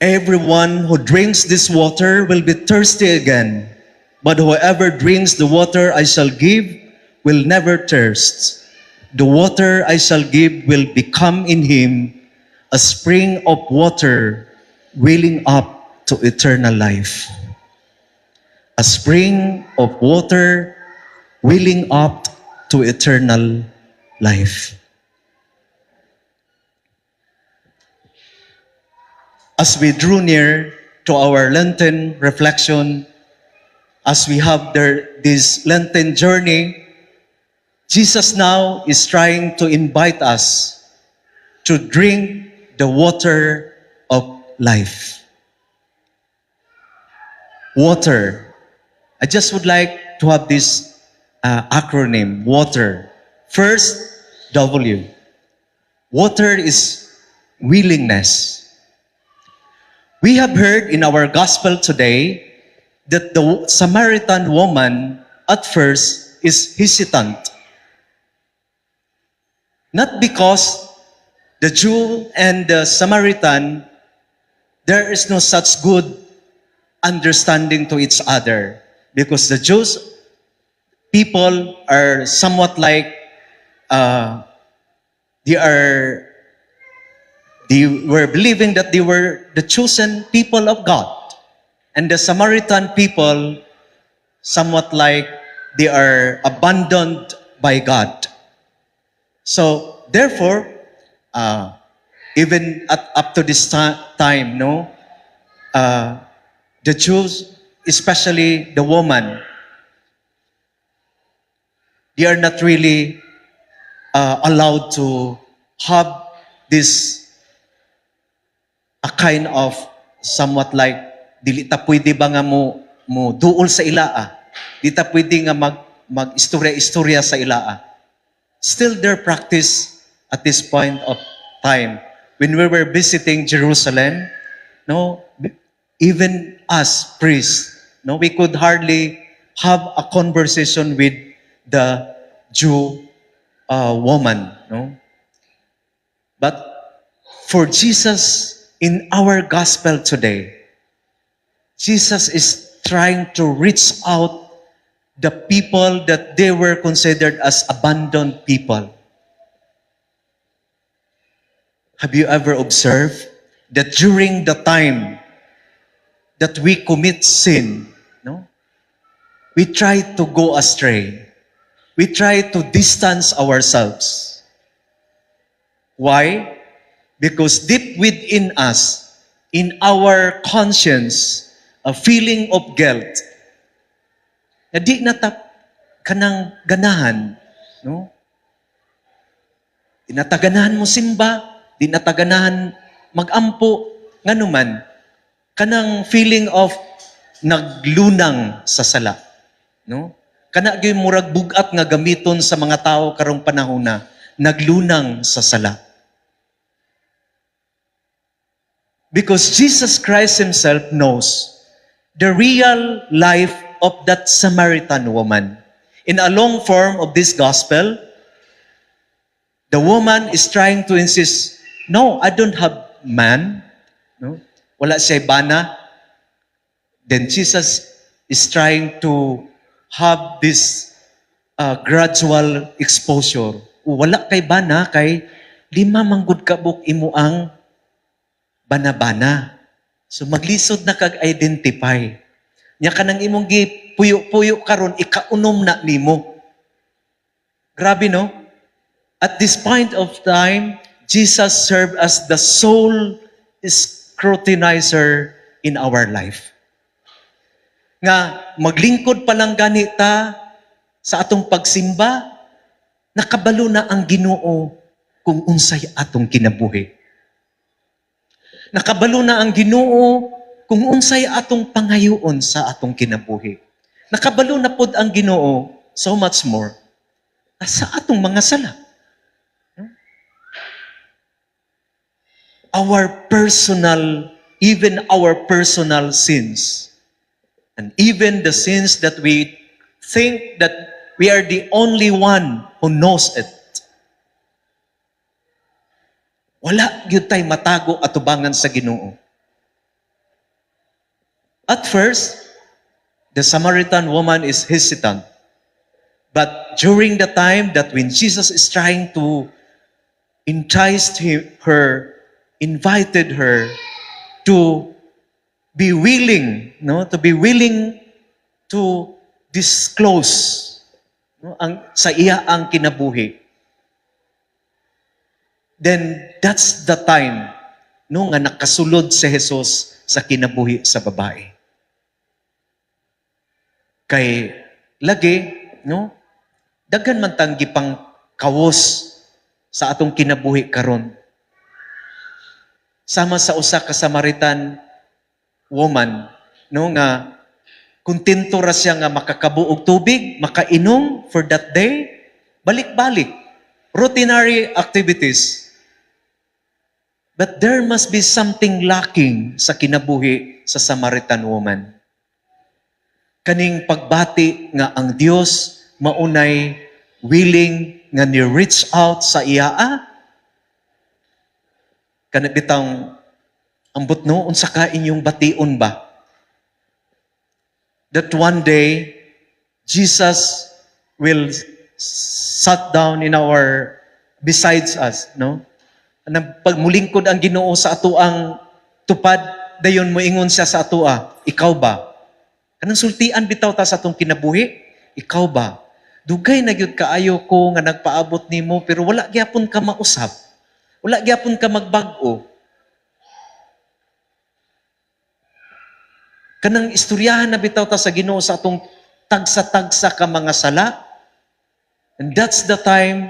Everyone who drinks this water will be thirsty again, but whoever drinks the water I shall give will never thirst. The water I shall give will become in him a spring of water welling up to eternal life. A spring of water welling up to eternal life. As we drew near to our Lenten reflection, as we have this Lenten journey, Jesus now is trying to invite us to drink the water of life. Water. I just would like to have this acronym, water. First, W. Water is willingness. We have heard in our gospel today that the Samaritan woman at first is hesitant. Not because the Jew and the Samaritan, there is no such good understanding to each other. Because the Jews people are somewhat like, they were believing that they were the chosen people of God. And the Samaritan people, somewhat like they are abandoned by God. So, therefore, even up to this time, the Jews, especially the woman, they are not really allowed to have this a kind of somewhat like dili ta pwede ba nga mo duol sa ilaa, di ta pwede nga mag-istorya sa ilaa. Still their practice at this point of time when we were visiting Jerusalem, even us priests, we could hardly have a conversation with the Jew woman, but for Jesus in our gospel today, Jesus is trying to reach out the people that they were considered as abandoned people. Have you ever observed that during the time that we commit sin, we try to go astray. We try to distance ourselves. Why? Because deep within us, in our conscience, a feeling of guilt, na di natap kanang ganahan, di nataganahan mo simba, di nataganahan magampo, nganuman, kanang feeling of naglunang sa sala. Kana gyud murag bugat nga gamiton sa mga tao karong panahon na naglunang sa sala. Because Jesus Christ Himself knows the real life of that Samaritan woman. In a long form of this gospel, the woman is trying to insist, no, I don't have man. Wala siya bana. Then Jesus is trying to have this gradual exposure. Wala kay bana, kay lima manggod kabuk imo ang bana-bana. So maglisod na kag-identify. Nya kanang imong puyo-puyo karon ikaunom na nimo. Grabe no? At this point of time, Jesus served as the sole scrutinizer in our life. Nga maglingkod pa lang ganita sa atong pagsimba, nakabalo na ang Ginoo kung unsay atong kinabuhi. Nakabalo na ang Ginoo kung unsay atong pangayoon sa atong kinabuhi. Nakabalo na pod ang Ginoo so much more sa atong mga sala. Even our personal sins, and even the sins that we think that we are the only one who knows it. Wala gyud tay matago atubangan sa Ginoo. At first, the Samaritan woman is hesitant. But during the time that when Jesus is trying to entice her, invited her to be willing, no, to be willing to disclose, no, sa iya ang kinabuhi. Then that's the time, no, nga nakasulod si Jesus sa kinabuhi sa babae. Kay lagi, no, daghan man tang gipang kawos sa atong kinabuhi karon. Sama sa usa ka Samaritan woman, no, nga kontento ra siya nga makakabuog tubig, makainom for that day, balik-balik, routinary activities. But there must be something lacking sa kinabuhi sa Samaritan woman. Kaning pagbati nga ang Dios maunay willing nga ni-reach out sa iya. Kana bitang ambot no, unsa ka inyong bation ba? That one day, Jesus will sat down in our, besides us, no? Pag mulingkod ang Ginoo sa ato ang tupad, dayon mo ingon siya sa atoa, ikaw ba? Kanang sultian bitaw ta sa atong kinabuhi, ikaw ba? Dugay na gyud kaayo ko nga nagpaabot nimo pero wala gyapon ka mausap. Wala gyapon ka magbag-o. Kanang istoryahan na bitaw ta sa Ginoo sa atong tagsa-tagsa ka mga sala. And that's the time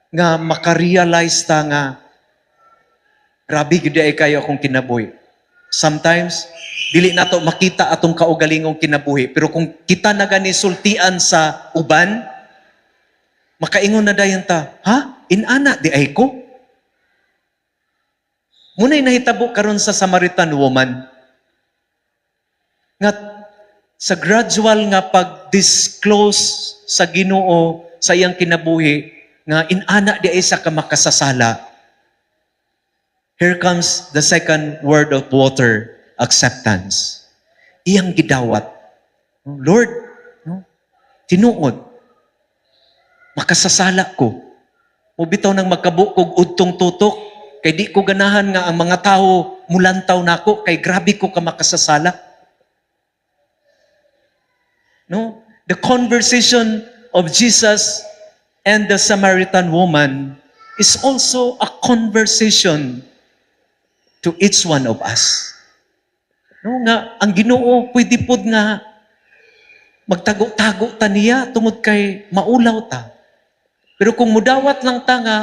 nga makarealize ta nga grabe gyud ay kayo akong kinabuhi. Sometimes dili nato makita atong kaugalingong kinabuhi, pero kung kita na gani sultian sa uban, makaingon na dayon ta, ha? Inana di ay ko? Muna'y nahitabo karon sa Samaritan woman nga sa gradual nga pag-disclose sa Ginoo sa iyang kinabuhi nga inana di ay sa kamakasasala. Here comes the second word of water, acceptance. Iyang gidawat. Lord, no? Tinuod. Makasasala ko. Mubitaw nang magkabukog udtong tutok, kay di ko ganahan nga ang mga tao mulantaw nako, kay grabe ko ka makasasala. No? The conversation of Jesus and the Samaritan woman is also a conversation to each one of us. No, nga ang Ginoo pwede pod nga magtago-tago ta niya tungod kay maulaw ta. Pero kung mudawat lang ta nga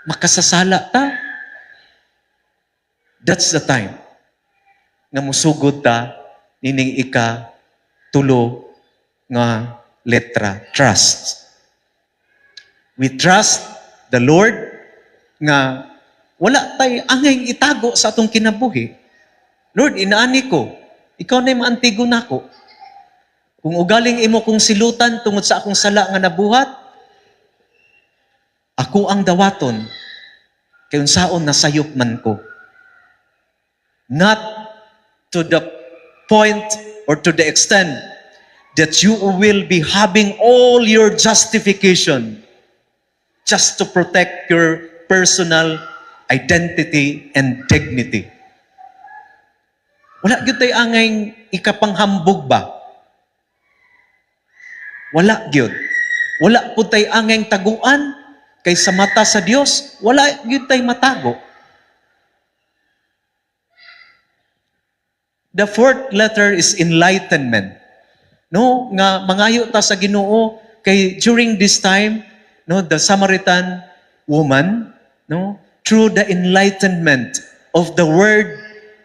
makasasala ta, that's the time nga musugod ta nining tulo nga letra, trust. We trust the Lord nga wala tay angay itago sa atong kinabuhi. Lord, inaani ko. Ikaw na yung maantigo na ko. Kung ugaling imo kong silutan tungod sa akong sala nga nabuhat, ako ang dawaton. Kay unsaon nasayop man ko. Not to the point or to the extent that you will be having all your justification just to protect your personal identity and dignity. Wala gyud tay angay ikapanghambog ba? Wala gyud. Wala pud tay angay taguan kay sa mata sa Dios, wala gyud tay matago. The fourth letter is enlightenment. No, nga mangayo ta sa Ginoo kay during this time, no, the Samaritan woman, no, through the enlightenment of the word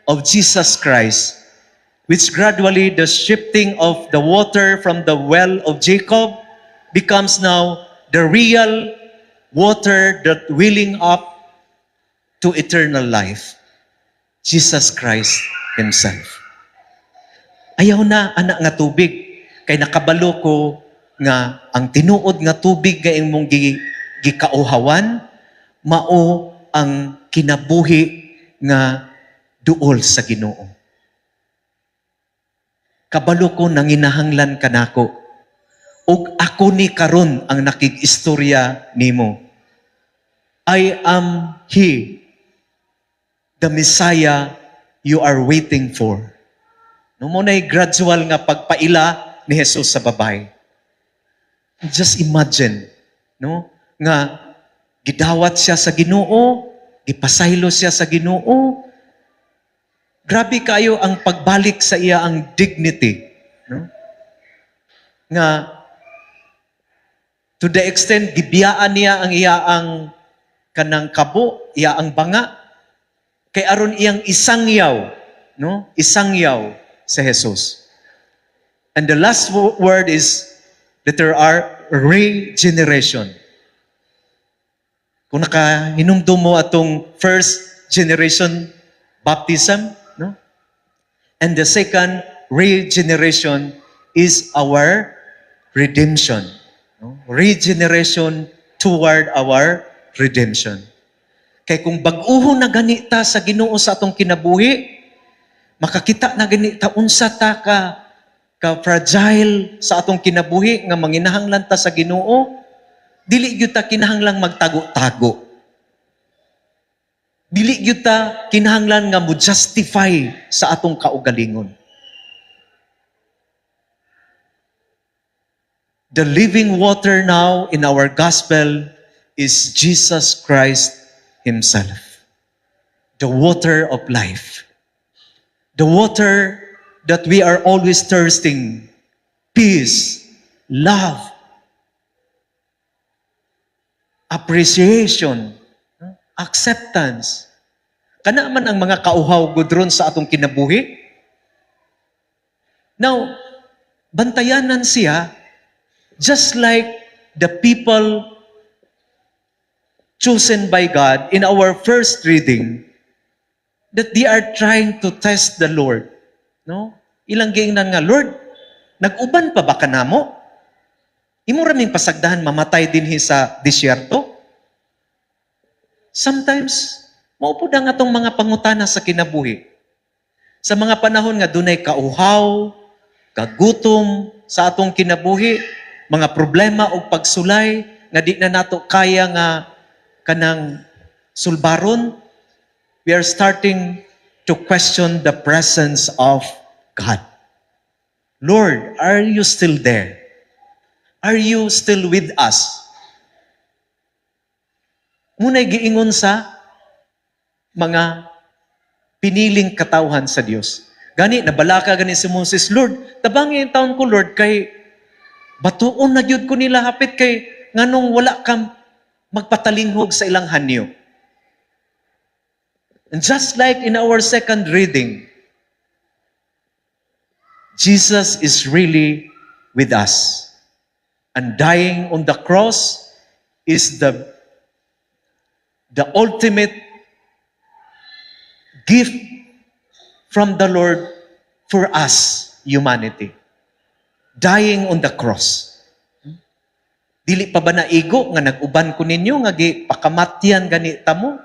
of Jesus Christ, which gradually the shifting of the water from the well of Jacob becomes now the real water that welling up to eternal life. Jesus Christ Himself. Ayaw na anak nga tubig, kay nakabalo ko nga ang tinuod nga tubig nga imong gikauhawan, mao ang kinabuhi nga duol sa Ginoo. kabalo ko nanginahanglan kanako. Ug ako ni karon ang nakig-istorya nimo. I am He, the Messiah you are waiting for. No mo na'y gradual nga pagpaila ni Jesus sa babae. Just imagine, no? Nga gidawat siya sa Ginoo, gipasaylo siya sa Ginoo. Grabe kayo ang pagbalik sa iya ang dignity, no? Nga to the extent gibiyaan niya ang iya ang kanang kabo, iya ang banga kay aron iyang isangyaw, no? Isangyaw sa Jesus. And the last word is letter R, regeneration. Kung nakahinumdum mo atong first generation baptism, no? And the second regeneration is our redemption. No? Regeneration toward our redemption. Kay kung bag-uhon na ganita sa Ginoo sa atong kinabuhi, makakita na ganita unsa ta ka fragile sa atong kinabuhi nga manginahanglan ta sa Ginoo, dili gyud ta kinahanglang magtago-tago. Dili gyud ta kinahanglan nga mo-justify sa atong kaugalingon. The living water now in our gospel is Jesus Christ Himself. The water of life. The water that we are always thirsting. Peace, love, appreciation, acceptance. Kana man ang mga kauhaw gudron sa atong kinabuhi. Now, bantayanan siya just like the people chosen by God in our first reading, that they are trying to test the Lord. No? Ilang giingnan nga, Lord, nag-uban pa ba kanamo? Imo raming pasagdahan mamatay dinhi sa disyerto? Sometimes, maupod ang atong mga pangutana sa kinabuhi. Sa mga panahon nga dunay kauhaw, kagutom sa atong kinabuhi, mga problema o pagsulay, nga di na nato kaya nga kanang sulbaron, we are starting to question the presence of God. Lord, are you still there? Are you still with us? Muna'y giingon sa mga piniling katawhan sa Dios. Gani, nabalaka gani si Moses, Lord, tabangin taon ko, Lord, kay batuon na gyud ko nila hapit kay nganong wala kam magpatalinghog sa ilang hanyo. And just like in our second reading, Jesus is really with us. And dying on the cross is the ultimate gift from the Lord for us, humanity. Dying on the cross. Dili pa ba naigo nga nag-uban ko ninyo nga pakamatyan ganita mo?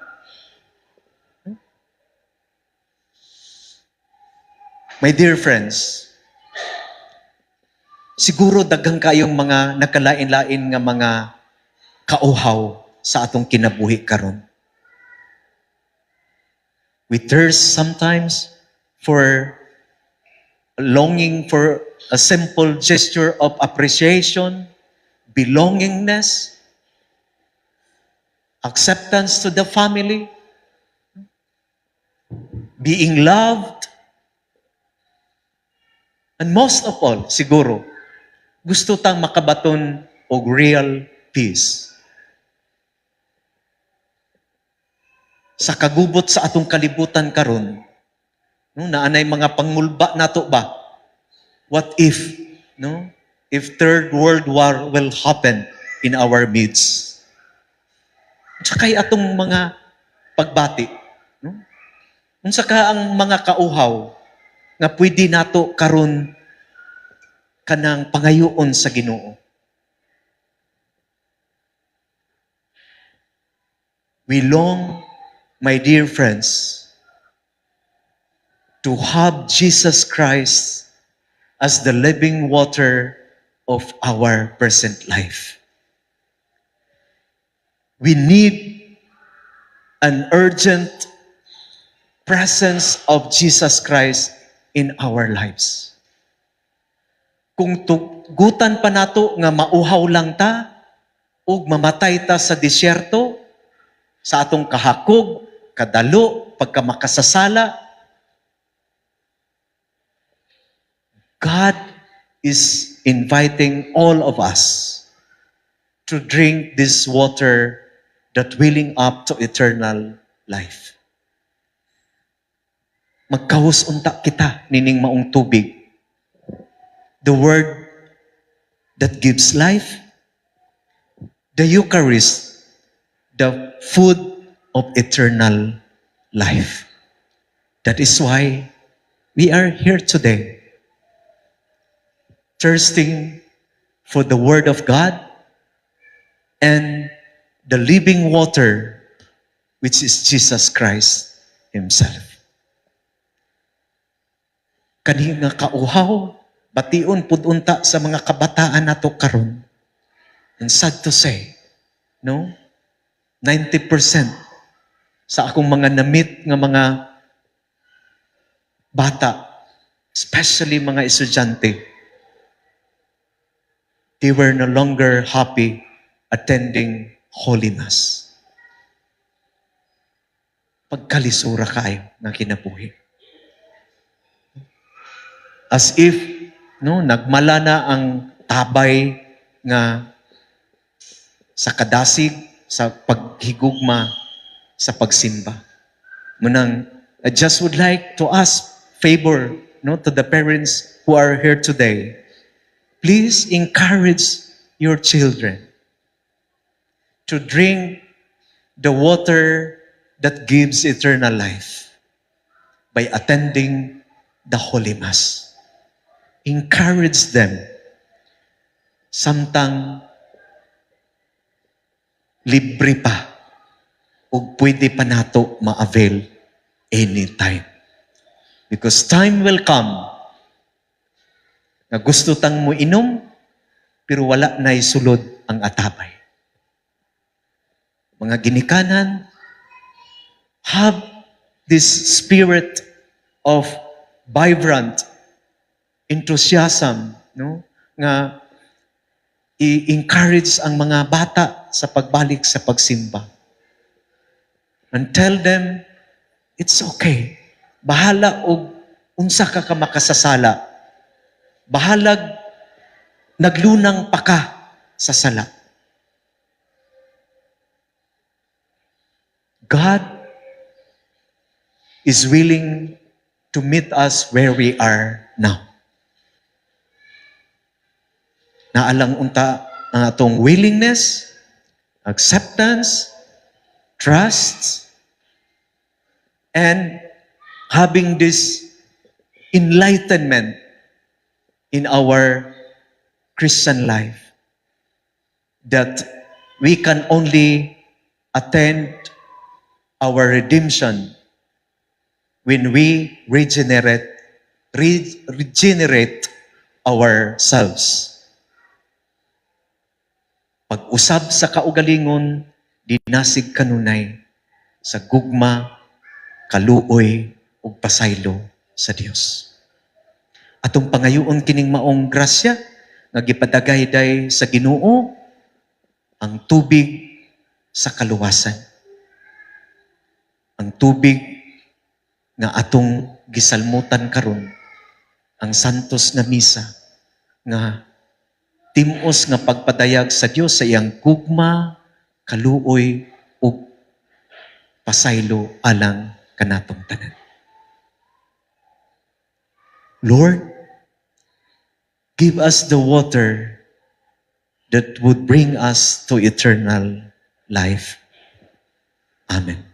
My dear friends, siguro daghang kayong mga nakalain-lain nga mga kauhaw sa atong kinabuhi karon. We thirst sometimes for longing for a simple gesture of appreciation, belongingness, acceptance to the family, being loved, and most of all, siguro, gusto tang makabaton og real peace. Sa kagubot sa atong kalibutan karon, no, naanay mga pangulba nato ba? What if, no? If Third World War will happen in our midst? Tsaka atong mga pagbati, no? Unsa ka ang mga kauhaw nga pwede nato karon kanang pangayoon sa Ginoo. We long, my dear friends, to have Jesus Christ as the living water of our present life. We need an urgent presence of Jesus Christ in our lives. Kung tugutan pa nato nga mauhaw lang ta, ug mamatay ta sa disyerto, sa atong kahakog, kadalo, pagkamakasasala, God is inviting all of us to drink this water that willing up to eternal life. Magkahus unta kita nining maong tubig. The word that gives life, the Eucharist, the food of eternal life. That is why we are here today, thirsting for the Word of God and the living water, which is Jesus Christ Himself. Kani nga kauhaw, bation pud unta sa mga kabataan nato karon. And sad to say, no? 90% sa akong mga namit nga mga bata, especially mga estudyante, they were no longer happy attending Holy Mass. Pagkalisura kayo na kinabuhi. As if, no, nagmala na ang tabay nga sa kadasig, sa paghigugma, sa pagsimba. Munang, I just would like to ask favor, no, to the parents who are here today. Please encourage your children to drink the water that gives eternal life by attending the Holy Mass. Encourage them. Samtang libre pa o pwede pa nato ma-avail anytime. Because time will come na gusto tang mo inom, pero wala na isulod ang atabay. Mga ginikanan, have this spirit of vibrant enthusiasm, no? Nga i-encourage ang mga bata sa pagbalik sa pagsimba. And tell them, it's okay. Bahala og unsa ka ka makasasala. Bahalag naglunang pa ka sa sala. God is willing to meet us where we are now. Naalang unta ang atong willingness, acceptance, trust, and having this enlightenment in our Christian life that we can only attend our redemption when we regenerate ourselves. Pag-usab sa kaugalingon, dinasig kanunay sa gugma, kaluoy, ug pasaylo sa Dios. Atong pangayoon kining maong grasya nga gipadagayday sa Ginoo ang tubig sa kaluwasan. Ang tubig nga atong gisalmutan karon, ang santos nga misa nga timos nga pagpadayag sa Dios sa iyang gugma, kaluoy ug pasaylo alang kanatong tanan. Lord, give us the water that would bring us to eternal life. Amen.